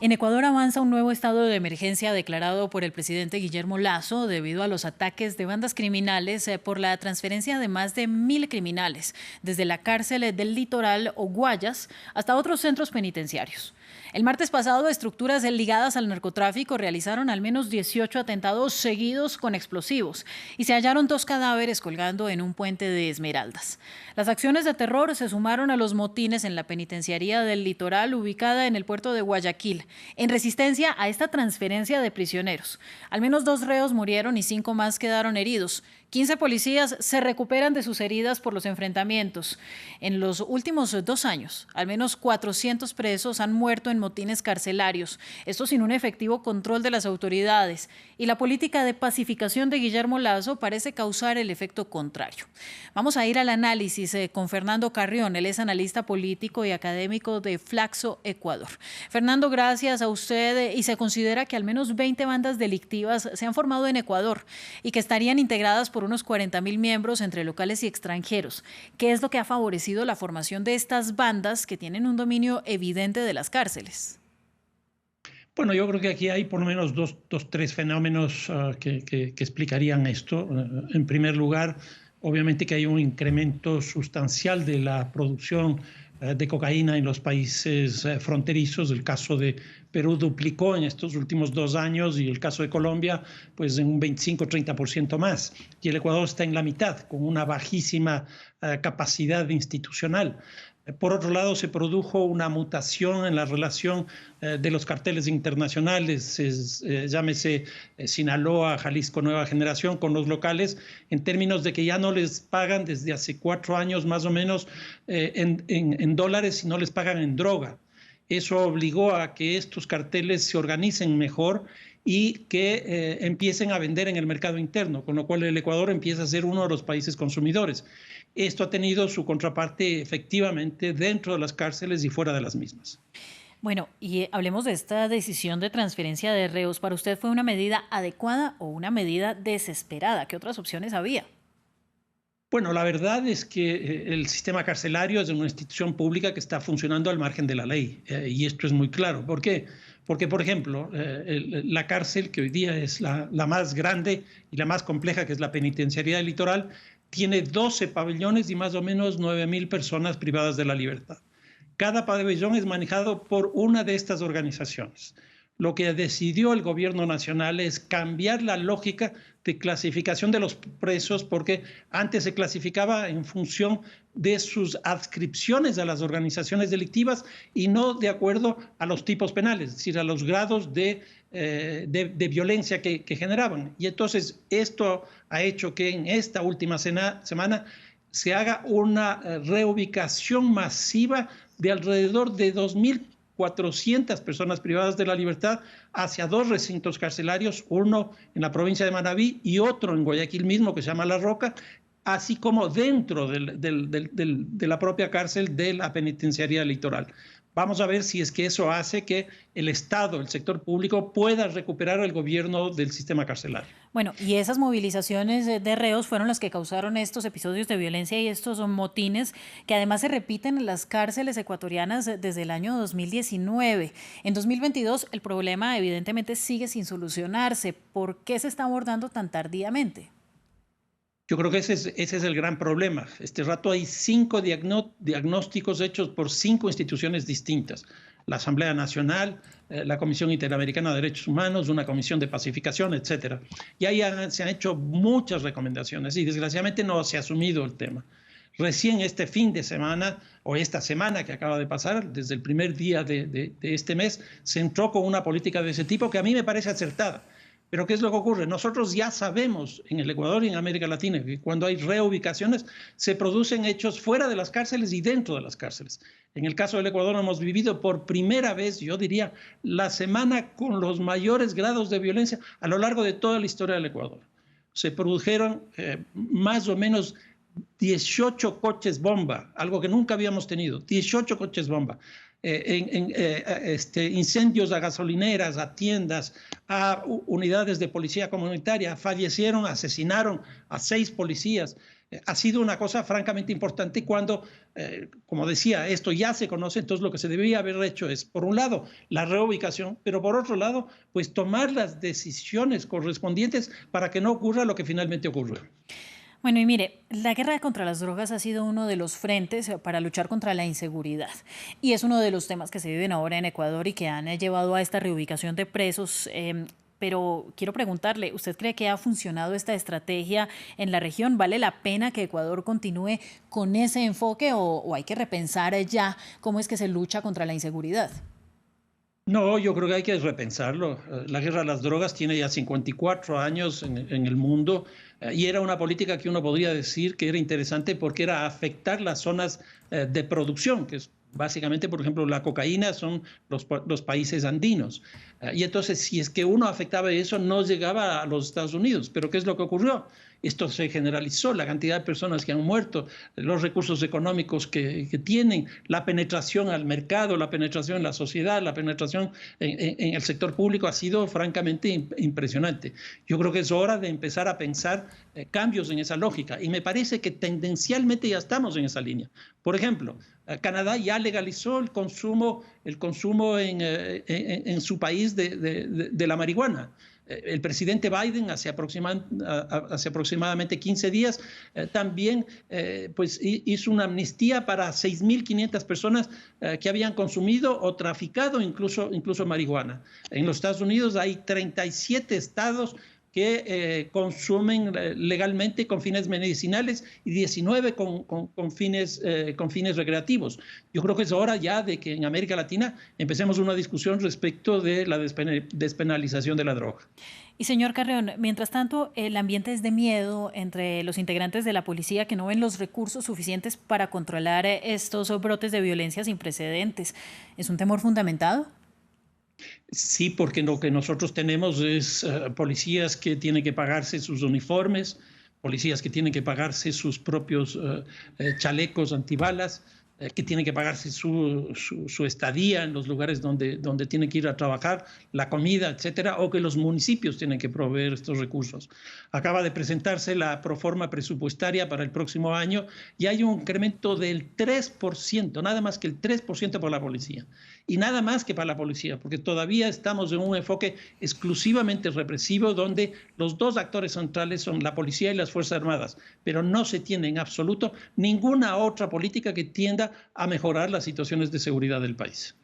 En Ecuador avanza un nuevo estado de emergencia declarado por el presidente Guillermo Lasso debido a los ataques de bandas criminales por la transferencia de más de 1.000 criminales desde la cárcel del Litoral o Guayas hasta otros centros penitenciarios. El martes pasado, estructuras ligadas al narcotráfico realizaron al menos 18 atentados seguidos con explosivos y se hallaron 2 cadáveres colgando en un puente de Esmeraldas. Las acciones de terror se sumaron a los motines en la penitenciaría del Litoral ubicada en el puerto de Guayaquil, en resistencia a esta transferencia de prisioneros. Al menos 2 reos murieron y 5 más quedaron heridos. 15 policías se recuperan de sus heridas por los enfrentamientos. En los últimos 2 años, al menos 400 presos han muerto en motines carcelarios, esto sin un efectivo control de las autoridades. Y la política de pacificación de Guillermo Lasso parece causar el efecto contrario. Vamos a ir al análisis con Fernando Carrión, él es analista político y académico de Flaxo, Ecuador. Fernando, gracias a usted. Y se considera que al menos 20 bandas delictivas se han formado en Ecuador y que estarían integradas por unos 40.000 miembros entre locales y extranjeros. ¿Qué es lo que ha favorecido la formación de estas bandas que tienen un dominio evidente de las cárceles? Bueno, yo creo que aquí hay por lo menos tres fenómenos que explicarían esto. En primer lugar, obviamente que hay un incremento sustancial de la producción de cocaína en los países fronterizos. El caso de Perú duplicó en estos últimos 2 años y el caso de Colombia pues en un 25-30% más. Y el Ecuador está en la mitad, con una bajísima capacidad institucional. Por otro lado, se produjo una mutación en la relación de los carteles internacionales, llámese Sinaloa, Jalisco Nueva Generación, con los locales, en términos de que ya no les pagan desde hace 4 años más o menos en dólares, sino les pagan en droga. Eso obligó a que estos carteles se organicen mejor y que empiecen a vender en el mercado interno, con lo cual el Ecuador empieza a ser uno de los países consumidores. Esto ha tenido su contraparte efectivamente dentro de las cárceles y fuera de las mismas. Bueno, y hablemos de esta decisión de transferencia de reos. ¿Para usted fue una medida adecuada o una medida desesperada? ¿Qué otras opciones había? Bueno, la verdad es que el sistema carcelario es una institución pública que está funcionando al margen de la ley, y esto es muy claro. ¿Por qué? Porque, por ejemplo, la cárcel, que hoy día es la más grande y la más compleja, que es la penitenciaría del Litoral, tiene 12 pabellones y más o menos 9.000 personas privadas de la libertad. Cada pabellón es manejado por una de estas organizaciones. Lo que decidió el gobierno nacional es cambiar la lógica de clasificación de los presos, porque antes se clasificaba en función de sus adscripciones a las organizaciones delictivas y no de acuerdo a los tipos penales, es decir, a los grados de violencia que generaban. Y entonces esto ha hecho que en esta última semana se haga una reubicación masiva de alrededor de 2.400 personas privadas de la libertad hacia 2 recintos carcelarios, uno en la provincia de Manabí y otro en Guayaquil mismo, que se llama La Roca, así como dentro de la propia cárcel de la penitenciaría litoral. Vamos a ver si es que eso hace que el Estado, el sector público, pueda recuperar el gobierno del sistema carcelario. Bueno, y esas movilizaciones de reos fueron las que causaron estos episodios de violencia y estos motines que además se repiten en las cárceles ecuatorianas desde el año 2019. En 2022 el problema evidentemente sigue sin solucionarse. ¿Por qué se está abordando tan tardíamente? Yo creo que ese es el gran problema. Este rato hay 5 diagnósticos hechos por 5 instituciones distintas. La Asamblea Nacional, la Comisión Interamericana de Derechos Humanos, una comisión de pacificación, etcétera. Y ahí se han hecho muchas recomendaciones y desgraciadamente no se ha asumido el tema. Recién este fin de semana, o esta semana que acaba de pasar, desde el primer día de este mes, se entró con una política de ese tipo que a mí me parece acertada. Pero ¿qué es lo que ocurre? Nosotros ya sabemos en el Ecuador y en América Latina que cuando hay reubicaciones se producen hechos fuera de las cárceles y dentro de las cárceles. En el caso del Ecuador hemos vivido por primera vez, yo diría, la semana con los mayores grados de violencia a lo largo de toda la historia del Ecuador. Se produjeron más o menos 18 coches bomba, algo que nunca habíamos tenido, 18 coches bomba. Incendios a gasolineras, a tiendas, a unidades de policía comunitaria. Fallecieron, asesinaron a 6 policías. Ha sido una cosa francamente importante cuando, como decía, esto ya se conoce, entonces lo que se debería haber hecho es, por un lado, la reubicación, pero por otro lado, pues tomar las decisiones correspondientes para que no ocurra lo que finalmente ocurrió. Bueno, y mire, la guerra contra las drogas ha sido uno de los frentes para luchar contra la inseguridad y es uno de los temas que se viven ahora en Ecuador y que han llevado a esta reubicación de presos. Pero quiero preguntarle, ¿usted cree que ha funcionado esta estrategia en la región? ¿Vale la pena que Ecuador continúe con ese enfoque o hay que repensar ya cómo es que se lucha contra la inseguridad? No, yo creo que hay que repensarlo. La guerra a las drogas tiene ya 54 años en el mundo y era una política que uno podría decir que era interesante porque era afectar las zonas de producción, que es básicamente, por ejemplo, la cocaína son los países andinos. Y entonces, si es que uno afectaba eso, no llegaba a los Estados Unidos. Pero ¿qué es lo que ocurrió? Esto se generalizó, la cantidad de personas que han muerto, los recursos económicos que tienen, la penetración al mercado, la penetración en la sociedad, la penetración en el sector público ha sido francamente impresionante. Yo creo que es hora de empezar a pensar cambios en esa lógica y me parece que tendencialmente ya estamos en esa línea. Por ejemplo, Canadá ya legalizó el consumo en su país de la marihuana. El presidente Biden hace aproximadamente 15 días también pues hizo una amnistía para 6.500 personas que habían consumido o traficado incluso marihuana. En los Estados Unidos hay 37 estados que consumen legalmente con fines medicinales y 19 con fines recreativos. Yo creo que es hora ya de que en América Latina empecemos una discusión respecto de la despenalización de la droga. Y señor Carreón, mientras tanto, el ambiente es de miedo entre los integrantes de la policía que no ven los recursos suficientes para controlar estos brotes de violencia sin precedentes. ¿Es un temor fundamentado? Sí, porque lo que nosotros tenemos es policías que tienen que pagarse sus uniformes, policías que tienen que pagarse sus propios chalecos antibalas, que tienen que pagarse su estadía en los lugares donde tienen que ir a trabajar, la comida, etcétera, o que los municipios tienen que proveer estos recursos. Acaba de presentarse la proforma presupuestaria para el próximo año y hay un incremento del 3%, nada más que el 3% para la policía. Y nada más que para la policía, porque todavía estamos en un enfoque exclusivamente represivo donde los dos actores centrales son la policía y las Fuerzas Armadas, pero no se tiene en absoluto ninguna otra política que tienda a mejorar las situaciones de seguridad del país.